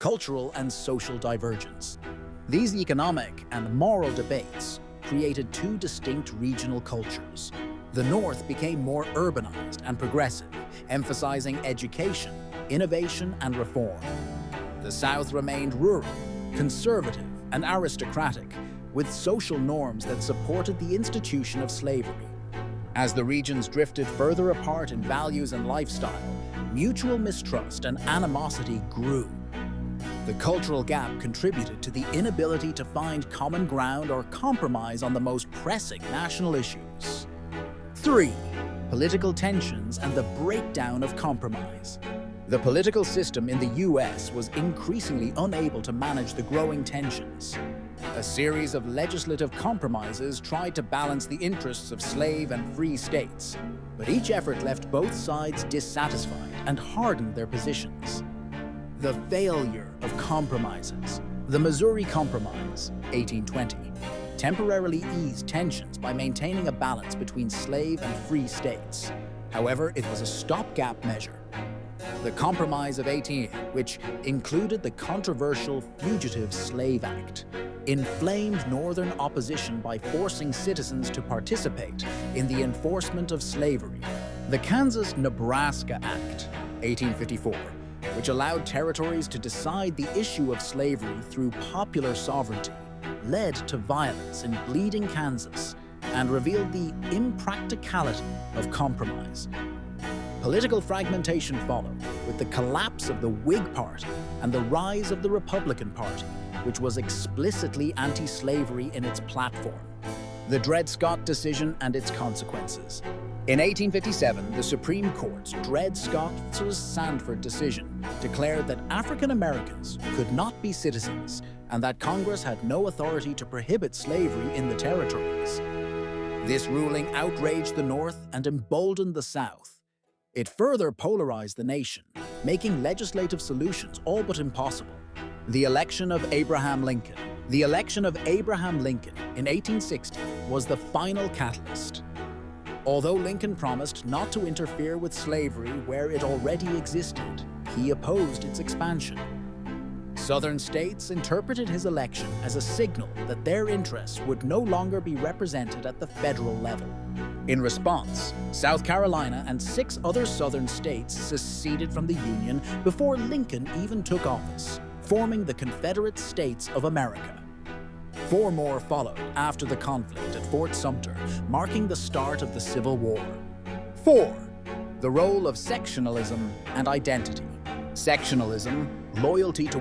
cultural and social divergence. These economic and moral debates created two distinct regional cultures. The North became more urbanized and progressive, emphasizing education, innovation, and reform. The South remained rural, conservative, and aristocratic, with social norms that supported the institution of slavery. As the regions drifted further apart in values and lifestyle, mutual mistrust and animosity grew. The cultural gap contributed to the inability to find common ground or compromise on the most pressing national issues. 3. Political tensions and the breakdown of compromise. The political system in the U.S. was increasingly unable to manage the growing tensions. A series of legislative compromises tried to balance the interests of slave and free states, but each effort left both sides dissatisfied and hardened their positions. The failure of compromises. The Missouri Compromise, 1820, temporarily eased tensions by maintaining a balance between slave and free states. However, it was a stopgap measure. The Compromise of 1880, which included the controversial Fugitive Slave Act, inflamed Northern opposition by forcing citizens to participate in the enforcement of slavery. The Kansas-Nebraska Act, 1854, which allowed territories to decide the issue of slavery through popular sovereignty, led to violence in bleeding Kansas and revealed the impracticality of compromise. Political fragmentation followed, with the collapse of the Whig Party and the rise of the Republican Party, which was explicitly anti-slavery in its platform. The Dred Scott decision and its consequences. In 1857, the Supreme Court's Dred Scott v. Sandford decision declared that African Americans could not be citizens and that Congress had no authority to prohibit slavery in the territories. This ruling outraged the North and emboldened the South. It further polarized the nation, making legislative solutions all but impossible. The election of Abraham Lincoln. The election of Abraham Lincoln in 1860 was the final catalyst. Although Lincoln promised not to interfere with slavery where it already existed, he opposed its expansion. Southern states interpreted his election as a signal that their interests would no longer be represented at the federal level. In response, South Carolina and 6 other southern states seceded from the Union before Lincoln even took office, forming the Confederate States of America. 4 more followed after the conflict at Fort Sumter, marking the start of the Civil War. 4. The role of sectionalism and identity. Sectionalism, loyalty to